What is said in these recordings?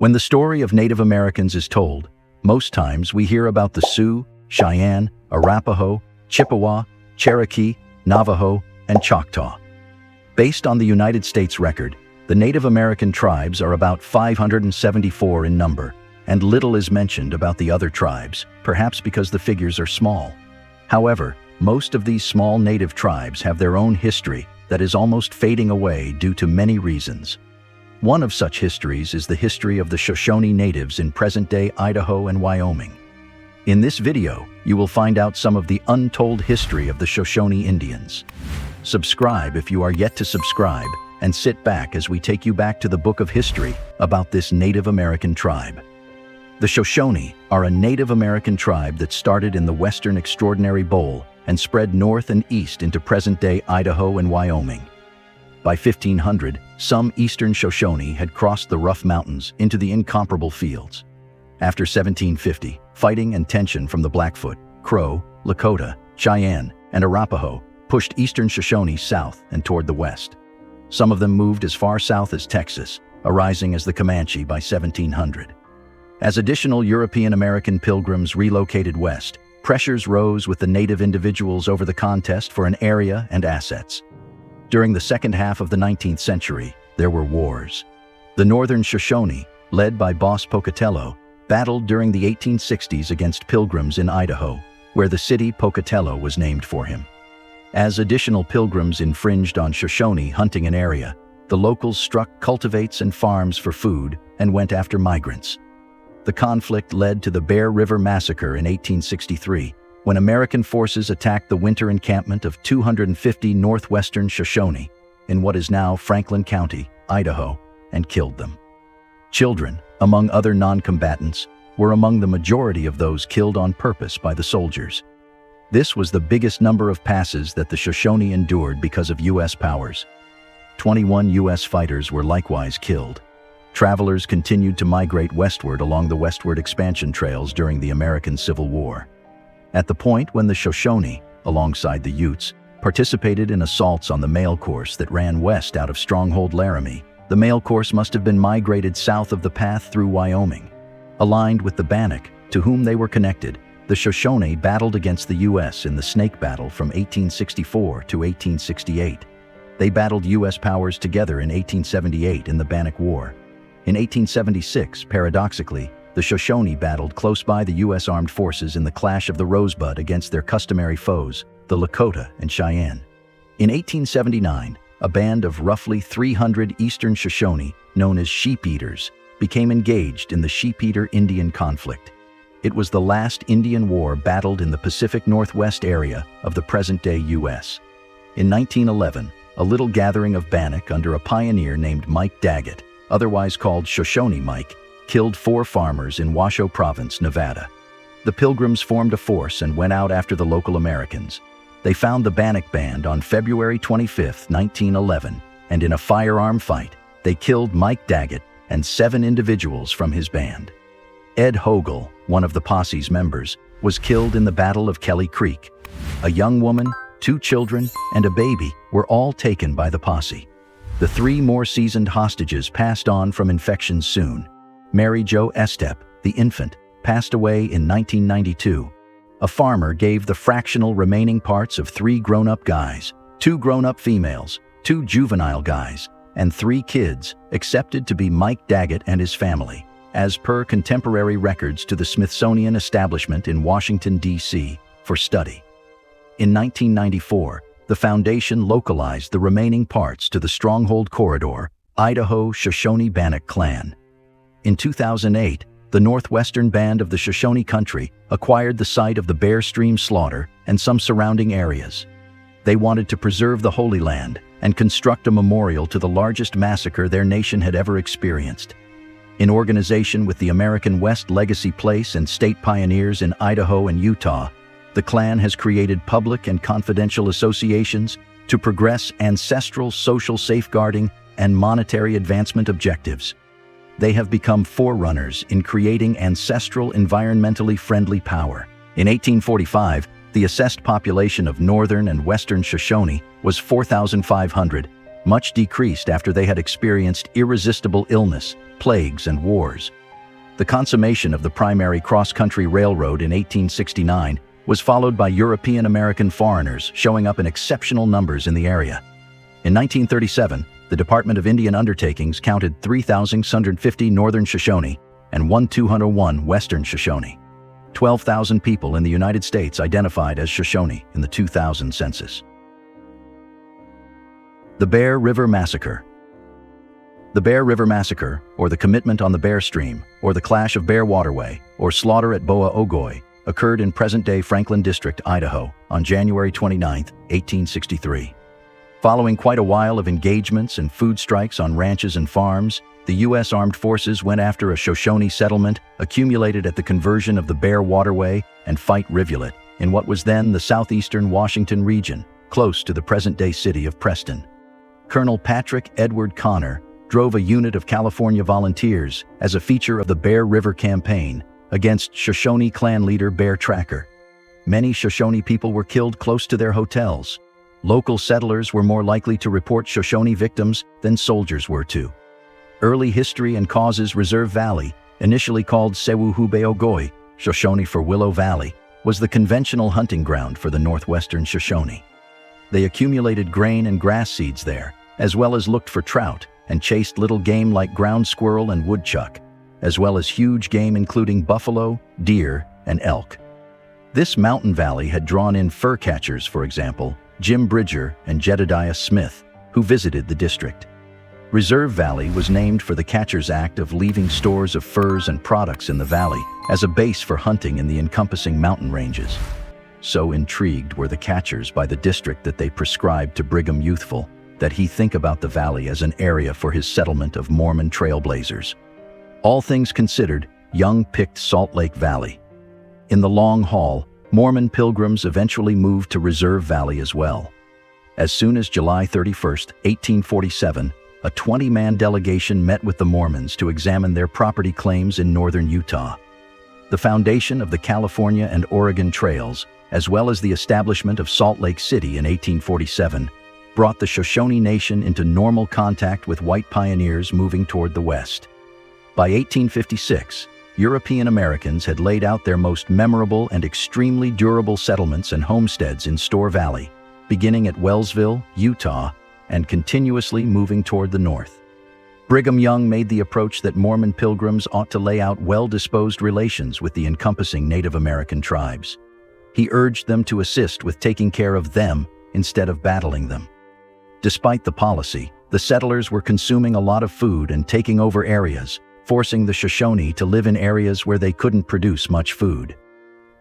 When the story of Native Americans is told, most times we hear about the Sioux, Cheyenne, Arapaho, Chippewa, Cherokee, Navajo, and Choctaw. Based on the United States record, the Native American tribes are about 574 in number, and little is mentioned about the other tribes, perhaps because the figures are small. However, most of these small native tribes have their own history that is almost fading away due to many reasons. One of such histories is the history of the Shoshone natives in present-day Idaho and Wyoming. In this video, you will find out some of the untold history of the Shoshone Indians. Subscribe if you are yet to subscribe, and sit back as we take you back to the book of history about this Native American tribe. The Shoshone are a Native American tribe that started in the Western Extraordinary Bowl and spread north and east into present-day Idaho and Wyoming. By 1500, some eastern Shoshone had crossed the rough mountains into the incomparable fields. After 1750, fighting and tension from the Blackfoot, Crow, Lakota, Cheyenne, and Arapaho pushed eastern Shoshone south and toward the west. Some of them moved as far south as Texas, arising as the Comanche by 1700. As additional European American pilgrims relocated west, pressures rose with the native individuals over the contest for an area and assets. During the second half of the 19th century, there were wars. The northern Shoshone, led by Boss Pocatello, battled during the 1860s against pilgrims in Idaho, where the city Pocatello was named for him. As additional pilgrims infringed on Shoshone hunting an area, the locals struck cultivates and farms for food and went after migrants. The conflict led to the Bear River Massacre in 1863, when American forces attacked the winter encampment of 250 northwestern Shoshone in what is now Franklin County, Idaho, and killed them. Children, among other non-combatants, were among the majority of those killed on purpose by the soldiers. This was the biggest number of passes that the Shoshone endured because of U.S. powers. 21 U.S. fighters were likewise killed. Travelers continued to migrate westward along the westward expansion trails during the American Civil War. At the point when the Shoshone, alongside the Utes, participated in assaults on the mail course that ran west out of Stronghold Laramie, the mail course must have been migrated south of the path through Wyoming. Aligned with the Bannock, to whom they were connected, the Shoshone battled against the U.S. in the Snake Battle from 1864 to 1868. They battled U.S. powers together in 1878 in the Bannock War. In 1876, paradoxically, the Shoshone battled close by the U.S. Armed Forces in the Clash of the Rosebud against their customary foes, the Lakota and Cheyenne. In 1879, a band of roughly 300 eastern Shoshone, known as Sheep Eaters, became engaged in the Sheep Eater Indian conflict. It was the last Indian war battled in the Pacific Northwest area of the present-day U.S. In 1911, a little gathering of Bannock under a pioneer named Mike Daggett, otherwise called Shoshone Mike, killed 4 farmers in Washoe Province, Nevada. The Pilgrims formed a force and went out after the local Americans. They found the Bannock Band on February 25, 1911, and in a firearm fight, they killed Mike Daggett and 7 individuals from his band. Ed Hogle, one of the posse's members, was killed in the Battle of Kelly Creek. A young woman, 2 children, and a baby were all taken by the posse. The 3 more seasoned hostages passed on from infection soon. Mary Jo Estep, the infant, passed away in 1992. A farmer gave the fractional remaining parts of 3 grown-up guys, 2 grown-up females, 2 juvenile guys, and 3 kids, accepted to be Mike Daggett and his family, as per contemporary records, to the Smithsonian establishment in Washington, D.C., for study. In 1994, the Foundation localized the remaining parts to the Stronghold Corridor, Idaho Shoshone Bannock Clan. In 2008, the northwestern band of the Shoshone country acquired the site of the Bear Stream slaughter and some surrounding areas. They wanted to preserve the Holy Land and construct a memorial to the largest massacre their nation had ever experienced. In organization with the American West Legacy Place and state pioneers in Idaho and Utah, the Klan has created public and confidential associations to progress ancestral social safeguarding and monetary advancement objectives. They have become forerunners in creating ancestral environmentally friendly power. In 1845, the assessed population of northern and western Shoshone was 4,500. much decreased after they had experienced irresistible illness, plagues, and wars. The consummation of the primary cross-country railroad in 1869 was followed by European American foreigners showing up in exceptional numbers in the area. In 1937, the Department of Indian Undertakings counted 3,650 Northern Shoshone and 1,201 Western Shoshone. 12,000 people in the United States identified as Shoshone in the 2000 census. The Bear River Massacre. The Bear River Massacre, or the Commitment on the Bear Stream, or the Clash of Bear Waterway, or Slaughter at Boa Ogoy, occurred in present-day Franklin District, Idaho, on January 29, 1863. Following quite a while of engagements and food strikes on ranches and farms, the U.S. Armed Forces went after a Shoshone settlement accumulated at the conversion of the Bear Waterway and Fight Rivulet in what was then the southeastern Washington region, close to the present-day city of Preston. Colonel Patrick Edward Connor drove a unit of California volunteers as a feature of the Bear River Campaign against Shoshone clan leader Bear Tracker. Many Shoshone people were killed close to their hotels. Local settlers were more likely to report Shoshone victims than soldiers were to. Early history and causes Reserve Valley, initially called Sewuhubeogoy, Shoshone for Willow Valley, was the conventional hunting ground for the northwestern Shoshone. They accumulated grain and grass seeds there, as well as looked for trout and chased little game like ground squirrel and woodchuck, as well as huge game including buffalo, deer, and elk. This mountain valley had drawn in fur catchers, for example, Jim Bridger and Jedediah Smith, who visited the district. Reserve Valley was named for the Catchers Act of leaving stores of furs and products in the valley as a base for hunting in the encompassing mountain ranges. So intrigued were the catchers by the district that they prescribed to Brigham Youthful that he think about the valley as an area for his settlement of Mormon trailblazers. All things considered, Young picked Salt Lake Valley. In the long haul, Mormon pilgrims eventually moved to Reserve Valley as well. As soon as July 31, 1847, a 20-man delegation met with the Mormons to examine their property claims in northern Utah. The foundation of the California and Oregon trails, as well as the establishment of Salt Lake City in 1847, brought the Shoshone Nation into normal contact with white pioneers moving toward the west. By 1856, European Americans had laid out their most memorable and extremely durable settlements and homesteads in Store Valley, beginning at Wellsville, Utah, and continuously moving toward the north. Brigham Young made the approach that Mormon pilgrims ought to lay out well-disposed relations with the encompassing Native American tribes. He urged them to assist with taking care of them instead of battling them. Despite the policy, the settlers were consuming a lot of food and taking over areas, forcing the Shoshone to live in areas where they couldn't produce much food.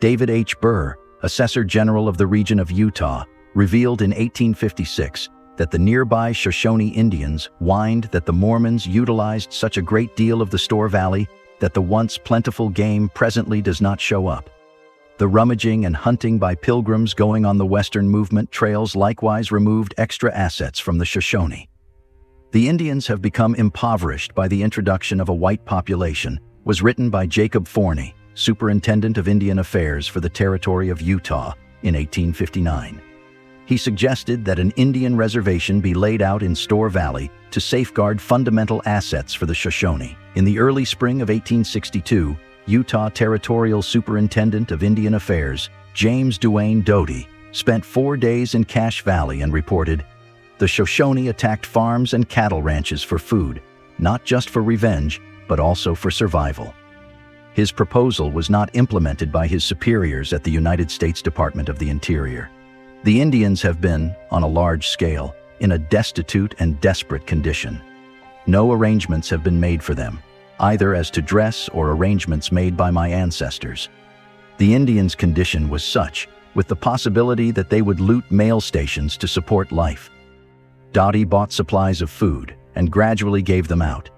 David H. Burr, Assessor General of the region of Utah, revealed in 1856 that the nearby Shoshone Indians whined that the Mormons utilized such a great deal of the Store Valley that the once plentiful game presently does not show up. The rummaging and hunting by pilgrims going on the Western Movement trails likewise removed extra assets from the Shoshone. The Indians have become impoverished by the introduction of a white population was written by Jacob Forney, Superintendent of Indian Affairs for the Territory of Utah, in 1859. He suggested that an Indian reservation be laid out in Store Valley to safeguard fundamental assets for the Shoshone. In the early spring of 1862, Utah Territorial Superintendent of Indian Affairs, James Duane Doty, spent 4 days in Cache Valley and reported, "The Shoshone attacked farms and cattle ranches for food, not just for revenge, but also for survival." His proposal was not implemented by his superiors at the United States Department of the Interior. The Indians have been, on a large scale, in a destitute and desperate condition. No arrangements have been made for them, either as to dress or arrangements made by my ancestors. The Indians' condition was such, with the possibility that they would loot mail stations to support life. Doty bought supplies of food and gradually gave them out.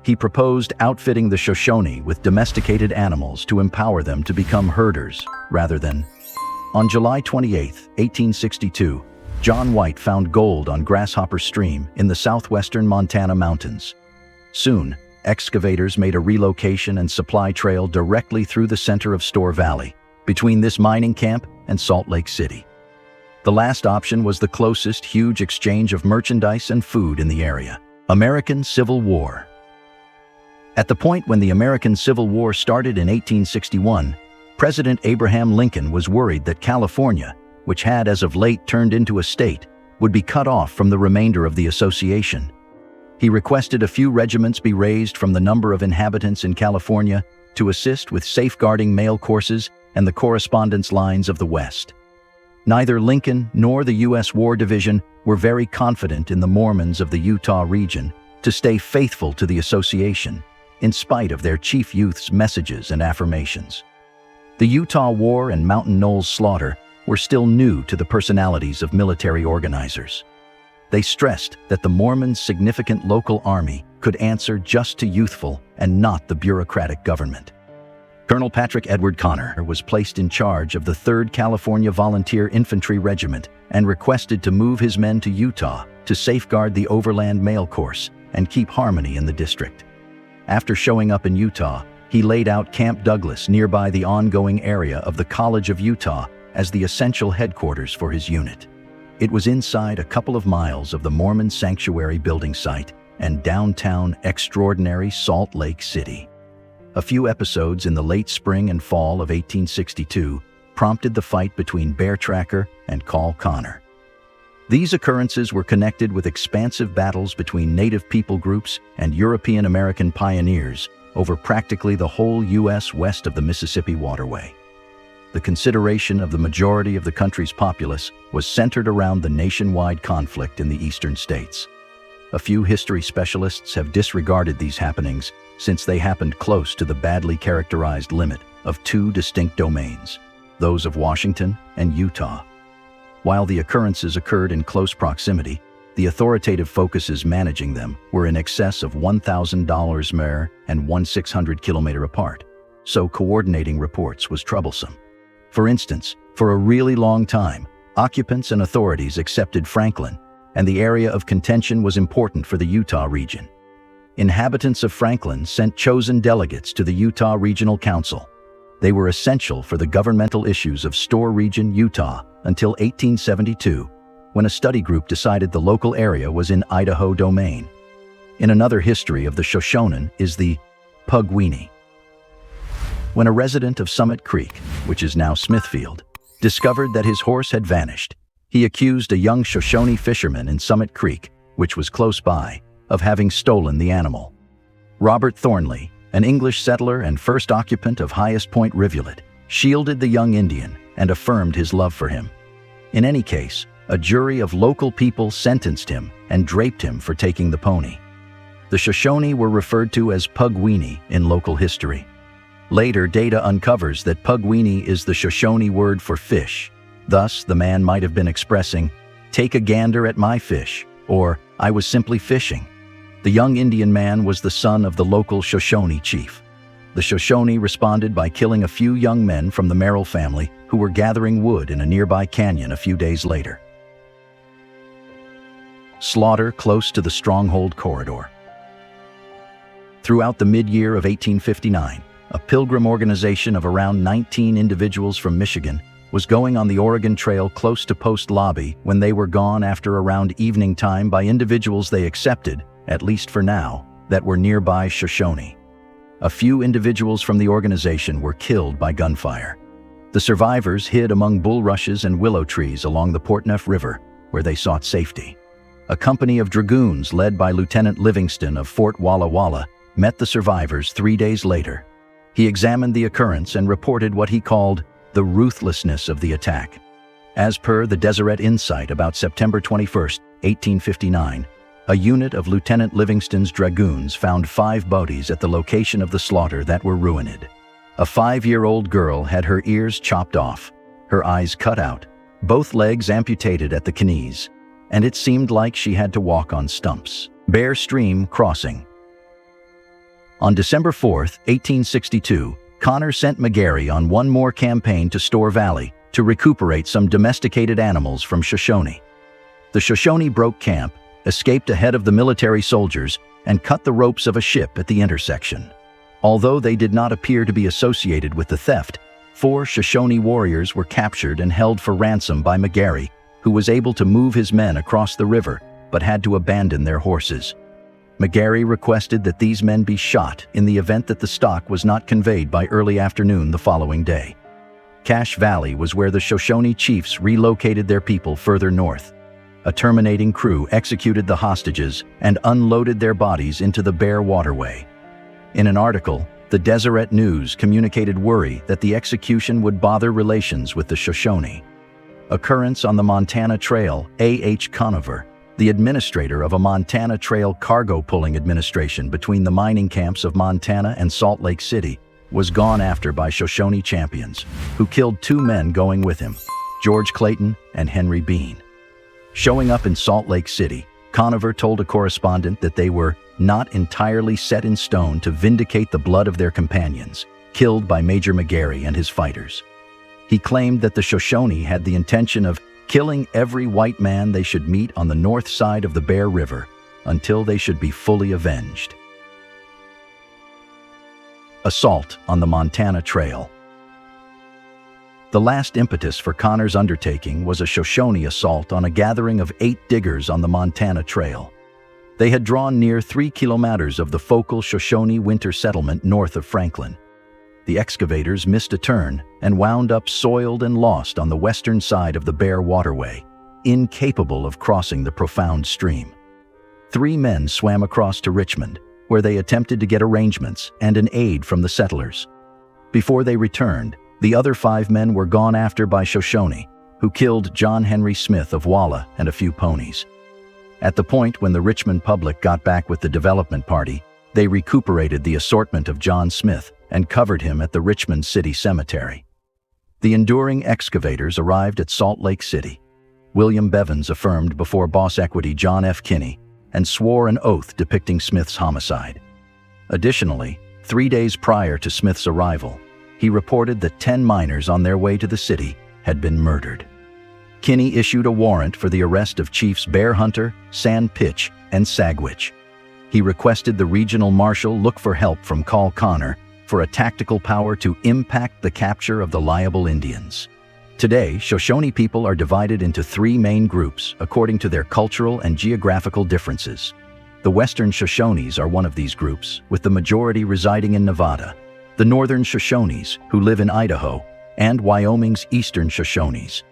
He proposed outfitting the Shoshone with domesticated animals to empower them to become herders, rather than. On July 28, 1862, John White found gold on Grasshopper Stream in the southwestern Montana mountains. Soon, excavators made a relocation and supply trail directly through the center of Store Valley, between this mining camp and Salt Lake City. The last option was the closest huge exchange of merchandise and food in the area. American Civil War. At the point when the American Civil War started in 1861, President Abraham Lincoln was worried that California, which had as of late turned into a state, would be cut off from the remainder of the association. He requested a few regiments be raised from the number of inhabitants in California to assist with safeguarding mail courses and the correspondence lines of the West. Neither Lincoln nor the U.S. War Division were very confident in the Mormons of the Utah region to stay faithful to the association, in spite of their chief youth's messages and affirmations. The Utah War and Mountain Knolls slaughter were still new to the personalities of military organizers. They stressed that the Mormons' significant local army could answer just to youthful and not the bureaucratic government. Colonel Patrick Edward Connor was placed in charge of the 3rd California Volunteer Infantry Regiment and requested to move his men to Utah to safeguard the overland mail course and keep harmony in the district. After showing up in Utah, he laid out Camp Douglas nearby the ongoing area of the College of Utah as the essential headquarters for his unit. It was inside a couple of miles of the Mormon Sanctuary building site and downtown extraordinary Salt Lake City. A few episodes in the late spring and fall of 1862 prompted the fight between Bear Tracker and Call Connor. These occurrences were connected with expansive battles between Native people groups and European American pioneers over practically the whole U.S. west of the Mississippi waterway. The consideration of the majority of the country's populace was centered around the nationwide conflict in the eastern states. A few history specialists have disregarded these happenings since they happened close to the badly characterized limit of 2 distinct domains, those of Washington and Utah. While the occurrences occurred in close proximity, the authoritative focuses managing them were in excess of $1,000 mer and 1,600 kilometer apart, so coordinating reports was troublesome. For instance, for a really long time, occupants and authorities accepted Franklin, and the area of contention was important for the Utah region. Inhabitants of Franklin sent chosen delegates to the Utah Regional Council. They were essential for the governmental issues of Store Region, Utah, until 1872, when a study group decided the local area was in Idaho domain. In another history of the Shoshone is the Pugweenie. When a resident of Summit Creek, which is now Smithfield, discovered that his horse had vanished, he accused a young Shoshone fisherman in Summit Creek, which was close by, of having stolen the animal. Robert Thornley, an English settler and first occupant of Highest Point Rivulet, shielded the young Indian and affirmed his love for him. In any case, a jury of local people sentenced him and draped him for taking the pony. The Shoshone were referred to as Pugweenie in local history. Later data uncovers that Pugweenie is the Shoshone word for fish. Thus, the man might have been expressing, "Take a gander at my fish," or "I was simply fishing." The young Indian man was the son of the local Shoshone chief. The Shoshone responded by killing a few young men from the Merrill family who were gathering wood in a nearby canyon a few days later. Slaughter close to the Stronghold Corridor. Throughout the mid-year of 1859, a pilgrim organization of around 19 individuals from Michigan was going on the Oregon Trail close to Post Lobby when they were gone after around evening time by individuals they accepted, at least for now, that were nearby Shoshone. A few individuals from the organization were killed by gunfire. The survivors hid among bulrushes and willow trees along the Portneuf River, where they sought safety. A company of dragoons led by Lieutenant Livingston of Fort Walla Walla met the survivors 3 days later. He examined the occurrence and reported what he called the ruthlessness of the attack. As per the Deseret Insight about September 21, 1859, a unit of Lieutenant Livingston's dragoons found 5 bodies at the location of the slaughter that were ruined. A 5-year-old girl had her ears chopped off, her eyes cut out, both legs amputated at the knees, and it seemed like she had to walk on stumps. Bear Stream Crossing. On December 4, 1862, Connor sent McGarry on one more campaign to Store Valley to recuperate some domesticated animals from Shoshone. The Shoshone broke camp, escaped ahead of the military soldiers, and cut the ropes of a ship at the intersection. Although they did not appear to be associated with the theft, 4 Shoshone warriors were captured and held for ransom by McGarry, who was able to move his men across the river but had to abandon their horses. McGarry requested that these men be shot in the event that the stock was not conveyed by early afternoon the following day. Cache Valley was where the Shoshone chiefs relocated their people further north. A terminating crew executed the hostages and unloaded their bodies into the Bear Waterway. In an article, the Deseret News communicated worry that the execution would bother relations with the Shoshone. Occurrence on the Montana Trail. A.H. Conover, the administrator of a Montana Trail cargo pulling administration between the mining camps of Montana and Salt Lake City, was gone after by Shoshone champions, who killed 2 men going with him, George Clayton and Henry Bean. Showing up in Salt Lake City, Conover told a correspondent that they were not entirely set in stone to vindicate the blood of their companions, killed by Major McGarry and his fighters. He claimed that the Shoshone had the intention of killing every white man they should meet on the north side of the Bear River until they should be fully avenged. Assault on the Montana Trail. The last impetus for Connor's undertaking was a Shoshone assault on a gathering of 8 diggers on the Montana Trail. They had drawn near 3 kilometers of the focal Shoshone winter settlement north of Franklin. The excavators missed a turn and wound up soiled and lost on the western side of the Bear Waterway, incapable of crossing the profound stream. 3 men swam across to Richmond, where they attempted to get arrangements and an aid from the settlers. Before they returned, the other 5 men were gone after by Shoshone, who killed John Henry Smith of Walla and a few ponies. At the point when the Richmond public got back with the development party, they recuperated the assortment of John Smith and covered him at the Richmond City Cemetery. The enduring excavators arrived at Salt Lake City. William Bevins affirmed before boss equity John F. Kinney and swore an oath depicting Smith's homicide. Additionally, 3 days prior to Smith's arrival, he reported that 10 miners on their way to the city had been murdered. Kinney issued a warrant for the arrest of Chiefs Bear Hunter, Sand Pitch, and Sagwitch. He requested the regional marshal look for help from Col Connor for a tactical power to impact the capture of the liable Indians. Today, Shoshone people are divided into 3 main groups according to their cultural and geographical differences. The Western Shoshones are one of these groups, with the majority residing in Nevada, the Northern Shoshones, who live in Idaho, and Wyoming's Eastern Shoshones.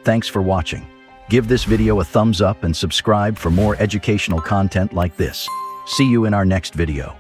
Thanks for watching. Give this video a thumbs up and subscribe for more educational content like this. See you in our next video.